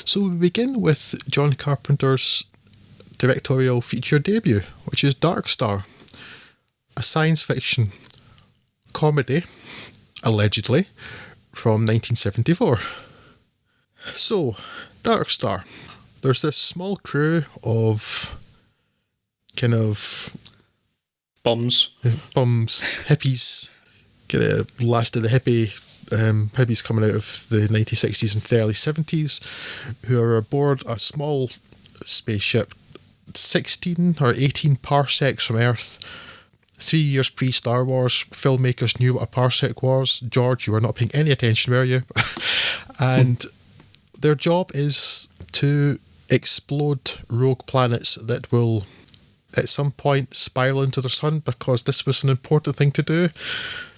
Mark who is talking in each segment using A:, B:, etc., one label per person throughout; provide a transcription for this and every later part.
A: So we begin with John Carpenter's directorial feature debut, which is Dark Star, a science fiction comedy, allegedly, from 1974. So, Dark Star. There's this small crew of kind of
B: bums,
A: hippies, kind of last of the hippies coming out of the 1960s and the early 70s, who are aboard a small spaceship 16 or 18 parsecs from Earth. 3 years pre-Star Wars, filmmakers knew what a parsec was. George, you were not paying any attention, were you? And their job is to explode rogue planets that will at some point spiral into the sun, because this was an important thing to do.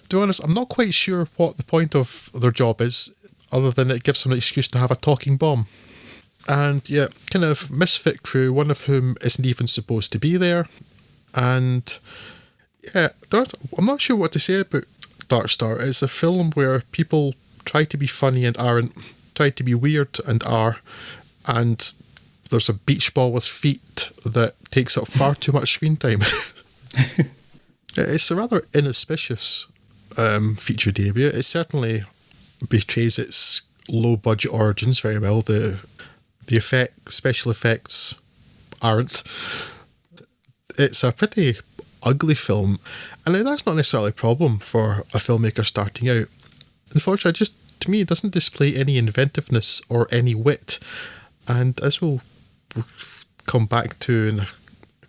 A: To be honest, I'm not quite sure what the point of their job is, other than it gives them an excuse to have a talking bomb. And yeah, kind of misfit crew, one of whom isn't even supposed to be there. And yeah, I'm not sure what to say about Dark Star. It's a film where people try to be funny and aren't, try to be weird and are, and there's a beach ball with feet that takes up far too much screen time. It's a rather inauspicious feature debut. It certainly betrays its low-budget origins very well. The special effects aren't. It's a pretty ugly film, and that's not necessarily a problem for a filmmaker starting out. Unfortunately, to me, it doesn't display any inventiveness or any wit. And as we'll come back to in a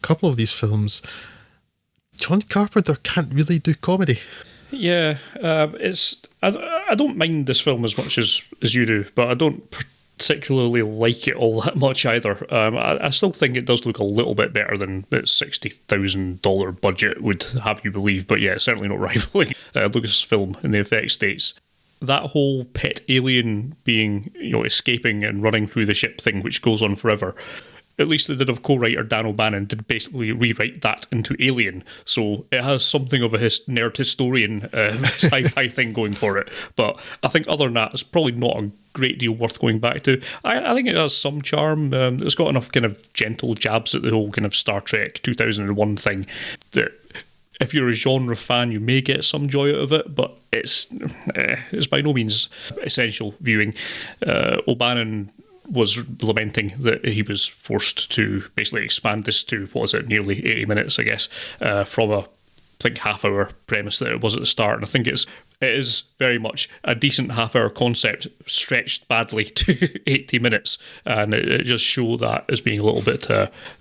A: couple of these films, John Carpenter can't really do comedy.
B: Yeah, I don't mind this film as much as you do, but I don't particularly like it all that much either. I still think it does look a little bit better than the $60,000 budget would have you believe, but yeah, certainly not rivaling Lucasfilm in the effects states. That whole pet alien being, escaping and running through the ship thing, which goes on forever. At least the co-writer Dan O'Bannon did basically rewrite that into Alien, so it has something of a nerd historian sci-fi thing going for it. But I think other than that, it's probably not a great deal worth going back to. I think it has some charm. It's got enough kind of gentle jabs at the whole kind of Star Trek 2001 thing that if you're a genre fan, you may get some joy out of it, but it's by no means essential viewing. O'Bannon was lamenting that he was forced to basically expand this to, nearly 80 minutes, I guess, from a half-hour premise that it was at the start. And I think it is very much a decent half-hour concept stretched badly to 80 minutes, and it just shows that as being a little bit.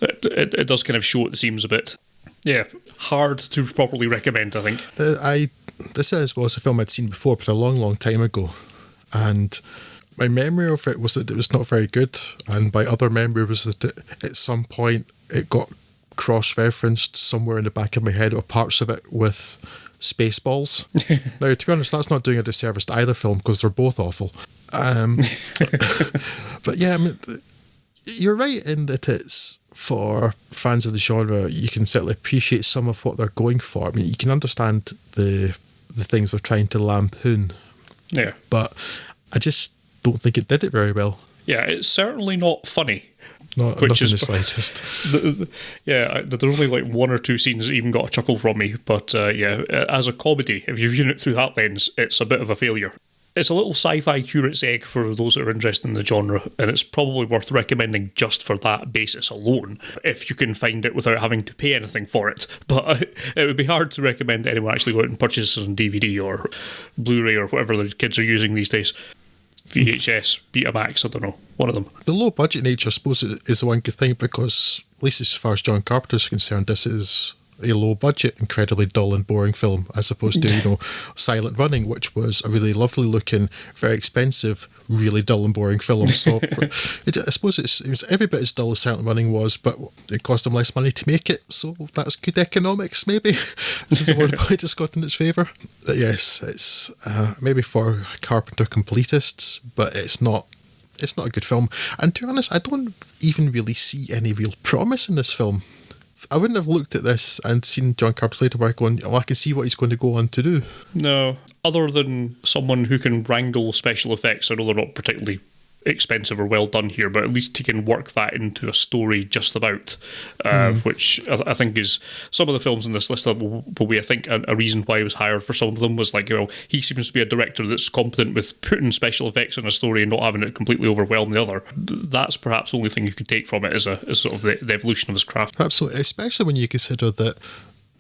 B: It does kind of show at the seams a bit. Yeah, hard to properly recommend, I think.
A: This was a film I'd seen before, but a long, long time ago, and my memory of it was that it was not very good, and my other memory was that at some point it got cross-referenced somewhere in the back of my head, or parts of it, with Spaceballs. Now, to be honest, that's not doing a disservice to either film, because they're both awful. But yeah, I mean, you're right in that it's, for fans of the genre, you can certainly appreciate some of what they're going for. I mean, you can understand the things they're trying to lampoon.
B: Yeah.
A: But I just don't think it did it very well.
B: Yeah, it's certainly not funny.
A: Not in the slightest.
B: There's only like one or two scenes that even got a chuckle from me. But as a comedy, if you're viewing it through that lens, it's a bit of a failure. It's a little sci-fi curate's egg for those that are interested in the genre, and it's probably worth recommending just for that basis alone, if you can find it without having to pay anything for it. But it would be hard to recommend anyone actually go out and purchase it on DVD or Blu-ray or whatever the kids are using these days. VHS, Betamax, I don't know, one of them. The
A: low budget nature, I suppose, is the one good thing, because at least as far as John Carpenter is concerned, this is a low budget, incredibly dull and boring film, as opposed to Silent Running, which was a really lovely looking, very expensive, really dull and boring film. So I suppose it was every bit as dull as Silent Running was, but it cost them less money to make it, so that's good economics, maybe. This is the one point it's got in its favour. But yes, it's maybe for Carpenter completists, but it's not a good film. And to be honest, I don't even really see any real promise in this film. I wouldn't have looked at this and seen John Carpenter's later work going, I can see what he's going to go on to do.
B: No, other than someone who can wrangle special effects, I know they're not particularly expensive or well done here, but at least he can work that into a story just about, which I think is some of the films in this list will be, I think, a reason why he was hired for some of them was like, he seems to be a director that's competent with putting special effects in a story and not having it completely overwhelm the other. That's perhaps the only thing you could take from it as sort of the evolution of his craft.
A: Absolutely, especially when you consider that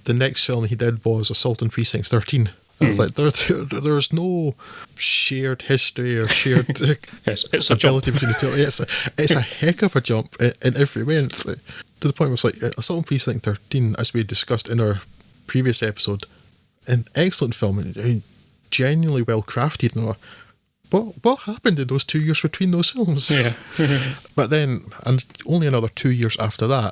A: the next film he did was Assault on Precinct 13. It's like there's no shared history or shared
B: Yes, it's a jump.
A: ability between the two. It's a heck of a jump in every way. And it's like, to the point where it's like Assault on Precinct 13, as we discussed in our previous episode, an excellent film and genuinely well crafted. And what happened in those 2 years between those films?
B: Yeah.
A: But then, and only another 2 years after that,